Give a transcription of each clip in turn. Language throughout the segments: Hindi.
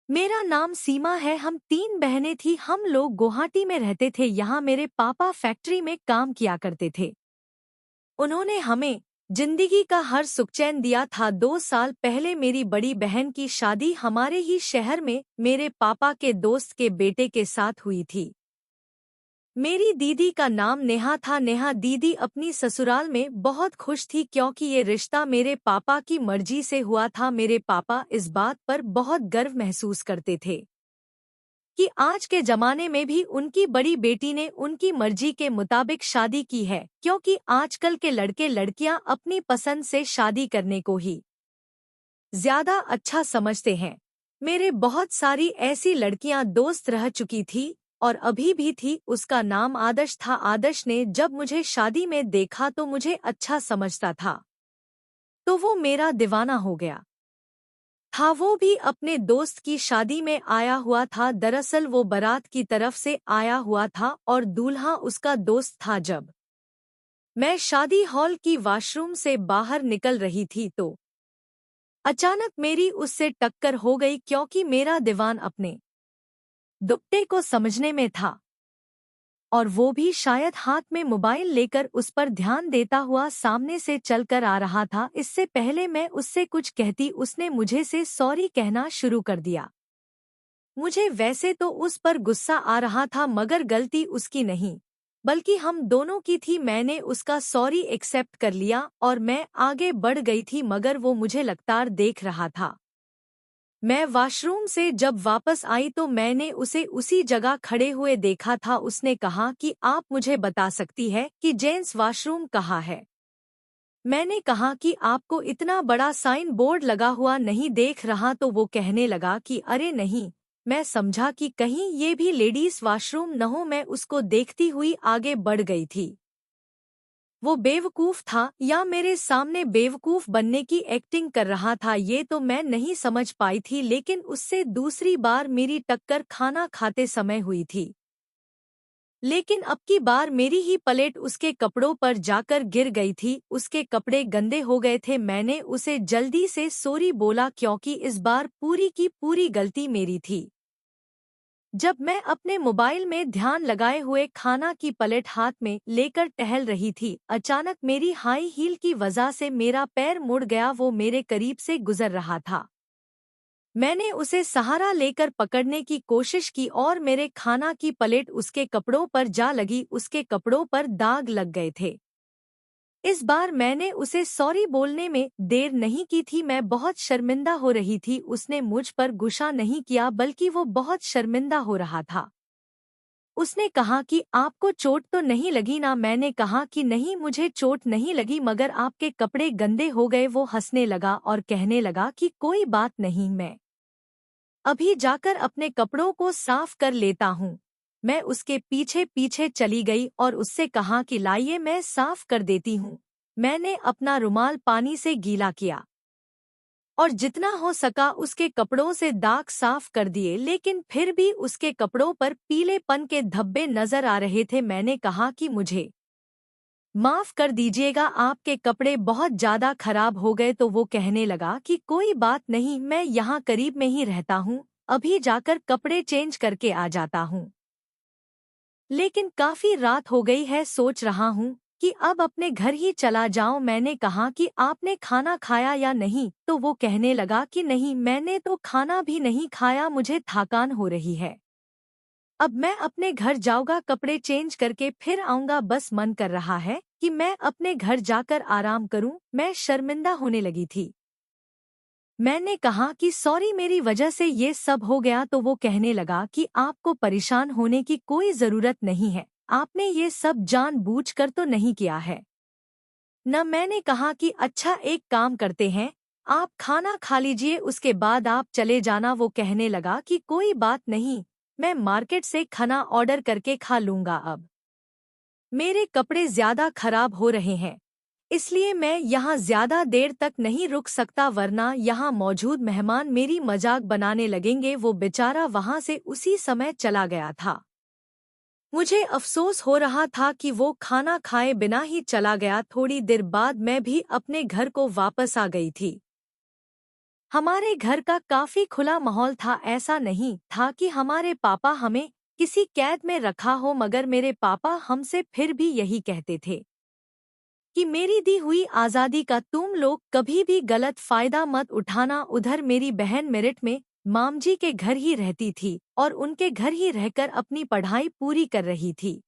मेरा नाम सीमा है। हम 3 बहनें थी। हम लोग गुवाहाटी में रहते थे। यहाँ मेरे पापा फैक्ट्री में काम किया करते थे। उन्होंने हमें जिंदगी का हर सुखचैन दिया था। 2 साल पहले मेरी बड़ी बहन की शादी हमारे ही शहर में मेरे पापा के दोस्त के बेटे के साथ हुई थी। मेरी दीदी का नाम नेहा था। नेहा दीदी अपनी ससुराल में बहुत खुश थी क्योंकि ये रिश्ता मेरे पापा की मर्जी से हुआ था। मेरे पापा इस बात पर बहुत गर्व महसूस करते थे कि आज के जमाने में भी उनकी बड़ी बेटी ने उनकी मर्जी के मुताबिक शादी की है, क्योंकि आजकल के लड़के लड़कियां अपनी पसंद से शादी करने को ही ज्यादा अच्छा समझते हैं। मेरे बहुत सारी ऐसी लड़कियां दोस्त रह चुकी थी और अभी भी थी। उसका नाम आदर्श था। आदर्श ने जब मुझे शादी में देखा तो मुझे अच्छा समझता था, तो वो मेरा दीवाना हो गया था। वो भी अपने दोस्त की शादी में आया हुआ था। दरअसल वो बारात की तरफ से आया हुआ था और दूल्हा उसका दोस्त था। जब मैं शादी हॉल की वॉशरूम से बाहर निकल रही थी तो अचानक मेरी उससे टक्कर हो गई, क्योंकि मेरा दीवान अपने दुपट्टे को समझने में था और वो भी शायद हाथ में मोबाइल लेकर उस पर ध्यान देता हुआ सामने से चलकर आ रहा था। इससे पहले मैं उससे कुछ कहती उसने मुझे से सॉरी कहना शुरू कर दिया। मुझे वैसे तो उस पर गुस्सा आ रहा था, मगर गलती उसकी नहीं बल्कि हम दोनों की थी। मैंने उसका सॉरी एक्सेप्ट कर लिया और मैं आगे बढ़ गई थी, मगर वो मुझे लगातार देख रहा था। मैं वॉशरूम से जब वापस आई तो मैंने उसे उसी जगह खड़े हुए देखा था। उसने कहा कि आप मुझे बता सकती है कि जेंट्स वॉशरूम कहाँ है? मैंने कहा कि आपको इतना बड़ा साइन बोर्ड लगा हुआ नहीं देख रहा? तो वो कहने लगा कि अरे नहीं। मैं समझा कि कहीं ये भी लेडीज वॉशरूम न हो। मैं उसको देखती हुई आगे बढ़ गई थी। वो बेवकूफ था या मेरे सामने बेवकूफ बनने की एक्टिंग कर रहा था, ये तो मैं नहीं समझ पाई थी। लेकिन उससे दूसरी बार मेरी टक्कर खाना खाते समय हुई थी, लेकिन अब की बार मेरी ही प्लेट उसके कपड़ों पर जाकर गिर गई थी। उसके कपड़े गंदे हो गए थे। मैंने उसे जल्दी से सॉरी बोला, क्योंकि इस बार पूरी की पूरी गलती मेरी थी। जब मैं अपने मोबाइल में ध्यान लगाए हुए खाना की प्लेट हाथ में लेकर टहल रही थी, अचानक मेरी हाई हील की वजह से मेरा पैर मुड़ गया। वो मेरे करीब से गुजर रहा था। मैंने उसे सहारा लेकर पकड़ने की कोशिश की और मेरे खाना की प्लेट उसके कपड़ों पर जा लगी। उसके कपड़ों पर दाग लग गए थे। इस बार मैंने उसे सॉरी बोलने में देर नहीं की थी। मैं बहुत शर्मिंदा हो रही थी। उसने मुझ पर गुस्सा नहीं किया, बल्कि वो बहुत शर्मिंदा हो रहा था। उसने कहा कि आपको चोट तो नहीं लगी ना? मैंने कहा कि नहीं, मुझे चोट नहीं लगी, मगर आपके कपड़े गंदे हो गए। वो हंसने लगा और कहने लगा कि कोई बात नहीं, मैं अभी जाकर अपने कपड़ों को साफ कर लेता हूँ। मैं उसके पीछे पीछे चली गई और उससे कहा कि लाइए मैं साफ कर देती हूँ। मैंने अपना रुमाल पानी से गीला किया और जितना हो सका उसके कपड़ों से दाग साफ कर दिए, लेकिन फिर भी उसके कपड़ों पर पीलेपन के धब्बे नजर आ रहे थे। मैंने कहा कि मुझे माफ कर दीजिएगा, आपके कपड़े बहुत ज्यादा खराब हो गए। तो वो कहने लगा कि कोई बात नहीं, मैं यहाँ करीब में ही रहता हूँ, अभी जाकर कपड़े चेंज करके आ जाता हूँ। लेकिन काफी रात हो गई है, सोच रहा हूँ कि अब अपने घर ही चला जाऊं। मैंने कहा कि आपने खाना खाया या नहीं? तो वो कहने लगा कि नहीं, मैंने तो खाना भी नहीं खाया, मुझे थकान हो रही है। अब मैं अपने घर जाऊंगा, कपड़े चेंज करके फिर आऊंगा। बस मन कर रहा है कि मैं अपने घर जाकर आराम करूं। मैं शर्मिंदा होने लगी थी। मैंने कहा कि सॉरी, मेरी वजह से ये सब हो गया। तो वो कहने लगा कि आपको परेशान होने की कोई जरूरत नहीं है, आपने ये सब जानबूझकर तो नहीं किया है न? मैंने कहा कि अच्छा, एक काम करते हैं, आप खाना खा लीजिए, उसके बाद आप चले जाना। वो कहने लगा कि कोई बात नहीं, मैं मार्केट से खाना ऑर्डर करके खा लूंगा। अब मेरे कपड़े ज्यादा खराब हो रहे हैं, इसलिए मैं यहाँ ज्यादा देर तक नहीं रुक सकता, वरना यहाँ मौजूद मेहमान मेरी मजाक बनाने लगेंगे। वो बेचारा वहाँ से उसी समय चला गया था। मुझे अफसोस हो रहा था कि वो खाना खाए बिना ही चला गया। थोड़ी देर बाद मैं भी अपने घर को वापस आ गई थी। हमारे घर का काफी खुला माहौल था। ऐसा नहीं था कि हमारे पापा हमें किसी कैद में रखा हो, मगर मेरे पापा हमसे फिर भी यही कहते थे कि मेरी दी हुई आज़ादी का तुम लोग कभी भी गलत फायदा मत उठाना। उधर मेरी बहन मेरठ में मामजी के घर ही रहती थी और उनके घर ही रहकर अपनी पढ़ाई पूरी कर रही थी।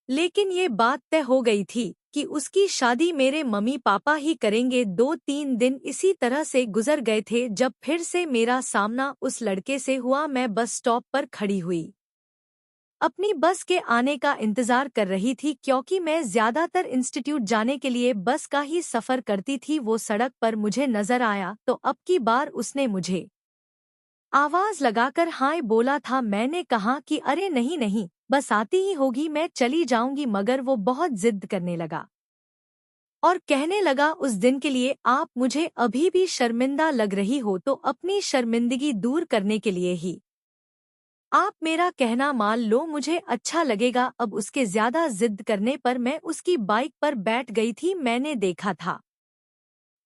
लेकिन ये बात तय हो गई थी कि उसकी शादी मेरे मम्मी पापा ही करेंगे। 2-3 दिन इसी तरह से गुजर गए थे जब फिर से मेरा सामना उस लड़के से हुआ। मैं बस स्टॉप पर खड़ी हुई, अपनी बस के आने का इंतजार कर रही थी, क्योंकि मैं ज्यादातर इंस्टीट्यूट जाने के लिए बस का ही सफर करती थी। वो सड़क पर मुझे नजर आया तो अब की बार उसने मुझे आवाज लगाकर हाय बोला था। मैंने कहा कि अरे नहीं नहीं, बस आती ही होगी, मैं चली जाऊंगी। मगर वो बहुत जिद करने लगा और कहने लगा, उस दिन के लिए आप मुझे अभी भी शर्मिंदा लग रही हो, तो अपनी शर्मिंदगी दूर करने के लिए ही आप मेरा कहना मान लो, मुझे अच्छा लगेगा। अब उसके ज्यादा जिद करने पर मैं उसकी बाइक पर बैठ गई थी। मैंने देखा था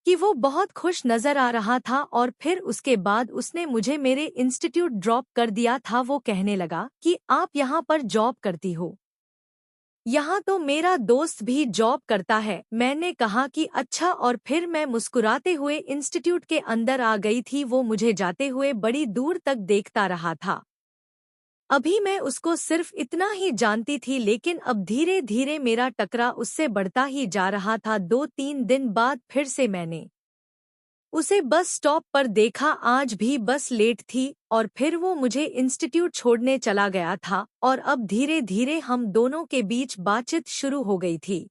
कि वो बहुत खुश नजर आ रहा था और फिर उसके बाद उसने मुझे मेरे इंस्टीट्यूट ड्रॉप कर दिया था। वो कहने लगा कि आप यहाँ पर जॉब करती हो, यहाँ तो मेरा दोस्त भी जॉब करता है। मैंने कहा कि अच्छा, और फिर मैं मुस्कुराते हुए इंस्टीट्यूट के अंदर आ गई थी। वो मुझे जाते हुए बड़ी दूर तक देखता रहा था। अभी मैं उसको सिर्फ इतना ही जानती थी, लेकिन अब धीरे धीरे मेरा टकरा उससे बढ़ता ही जा रहा था। 2-3 दिन बाद फिर से मैंने उसे बस स्टॉप पर देखा। आज भी बस लेट थी और फिर वो मुझे इंस्टीट्यूट छोड़ने चला गया था और अब धीरे धीरे हम दोनों के बीच बातचीत शुरू हो गई थी।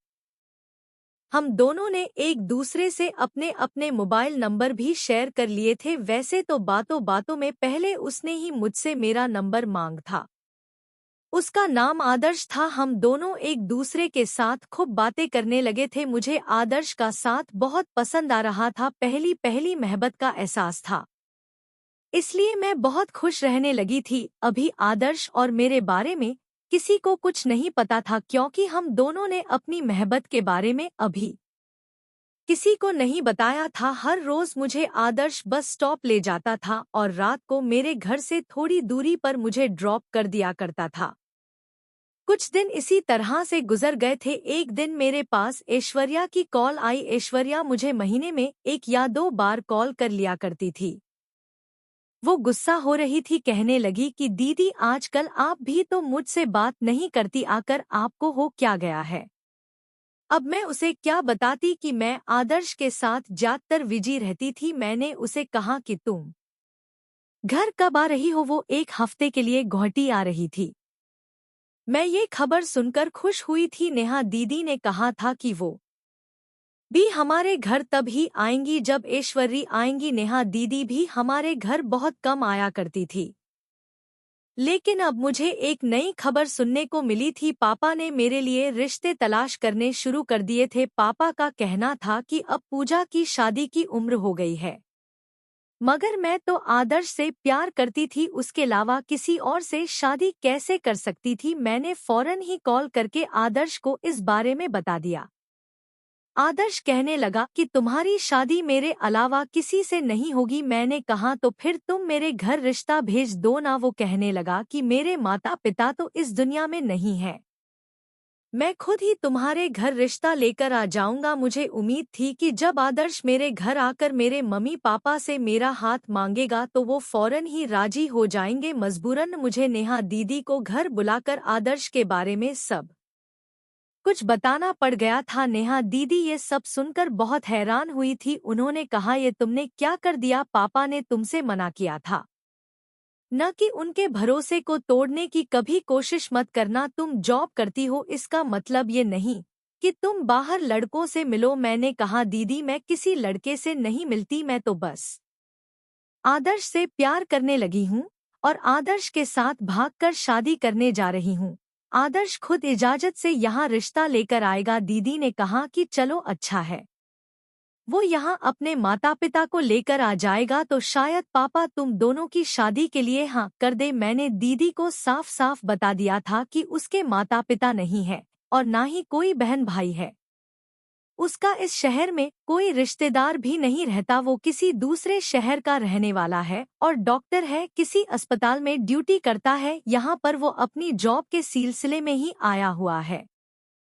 हम दोनों ने एक दूसरे से अपने अपने मोबाइल नंबर भी शेयर कर लिए थे। वैसे तो बातों बातों में पहले उसने ही मुझसे मेरा नंबर मांग था। उसका नाम आदर्श था। हम दोनों एक दूसरे के साथ खूब बातें करने लगे थे। मुझे आदर्श का साथ बहुत पसंद आ रहा था। पहली पहली मोहब्बत का एहसास था, इसलिए मैं बहुत खुश रहने लगी थी। अभी आदर्श और मेरे बारे में किसी को कुछ नहीं पता था, क्योंकि हम दोनों ने अपनी मोहब्बत के बारे में अभी किसी को नहीं बताया था। हर रोज मुझे आदर्श बस स्टॉप ले जाता था और रात को मेरे घर से थोड़ी दूरी पर मुझे ड्रॉप कर दिया करता था। कुछ दिन इसी तरह से गुजर गए थे। एक दिन मेरे पास ऐश्वर्या की कॉल आई। ऐश्वर्या मुझे महीने में 1 या 2 बार कॉल कर लिया करती थी। वो गुस्सा हो रही थी, कहने लगी कि दीदी आजकल आप भी तो मुझसे बात नहीं करती, आकर आपको हो क्या गया है। अब मैं उसे क्या बताती कि मैं आदर्श के साथ ज्यादातर बिजी रहती थी। मैंने उसे कहा कि तुम घर कब आ रही हो। वो 1 हफ्ते के लिए गुवाहाटी आ रही थी। मैं ये खबर सुनकर खुश हुई थी। नेहा दीदी ने कहा था कि वो भी हमारे घर तब ही आएंगी जब ऐश्वर्या आएंगी। नेहा दीदी भी हमारे घर बहुत कम आया करती थी, लेकिन अब मुझे एक नई खबर सुनने को मिली थी। पापा ने मेरे लिए रिश्ते तलाश करने शुरू कर दिए थे। पापा का कहना था कि अब पूजा की शादी की उम्र हो गई है, मगर मैं तो आदर्श से प्यार करती थी, उसके अलावा किसी और से शादी कैसे कर सकती थी। मैंने फौरन ही कॉल करके आदर्श को इस बारे में बता दिया। आदर्श कहने लगा कि तुम्हारी शादी मेरे अलावा किसी से नहीं होगी। मैंने कहा तो फिर तुम मेरे घर रिश्ता भेज दो ना। वो कहने लगा कि मेरे माता पिता तो इस दुनिया में नहीं है, मैं खुद ही तुम्हारे घर रिश्ता लेकर आ जाऊंगा। मुझे उम्मीद थी कि जब आदर्श मेरे घर आकर मेरे मम्मी पापा से मेरा हाथ मांगेगा तो वो फौरन ही राजी हो जाएंगे। मजबूरन मुझे नेहा दीदी को घर बुलाकर आदर्श के बारे में सब कुछ बताना पड़ गया था। नेहा दीदी ये सब सुनकर बहुत हैरान हुई थी। उन्होंने कहा, ये तुमने क्या कर दिया। पापा ने तुमसे मना किया था न कि उनके भरोसे को तोड़ने की कभी कोशिश मत करना। तुम जॉब करती हो, इसका मतलब ये नहीं कि तुम बाहर लड़कों से मिलो। मैंने कहा, दीदी मैं किसी लड़के से नहीं मिलती, मैं तो बस आदर्श से प्यार करने लगी हूँ और आदर्श के साथ भागकर शादी करने जा रही हूँ। आदर्श खुद इजाजत से यहाँ रिश्ता लेकर आएगा। दीदी ने कहा कि चलो अच्छा है, वो यहाँ अपने माता पिता को लेकर आ जाएगा तो शायद पापा तुम दोनों की शादी के लिए हाँ कर दे। मैंने दीदी को साफ साफ बता दिया था कि उसके माता पिता नहीं है और ना ही कोई बहन भाई है। उसका इस शहर में कोई रिश्तेदार भी नहीं रहता, वो किसी दूसरे शहर का रहने वाला है और डॉक्टर है, किसी अस्पताल में ड्यूटी करता है। यहाँ पर वो अपनी जॉब के सिलसिले में ही आया हुआ है।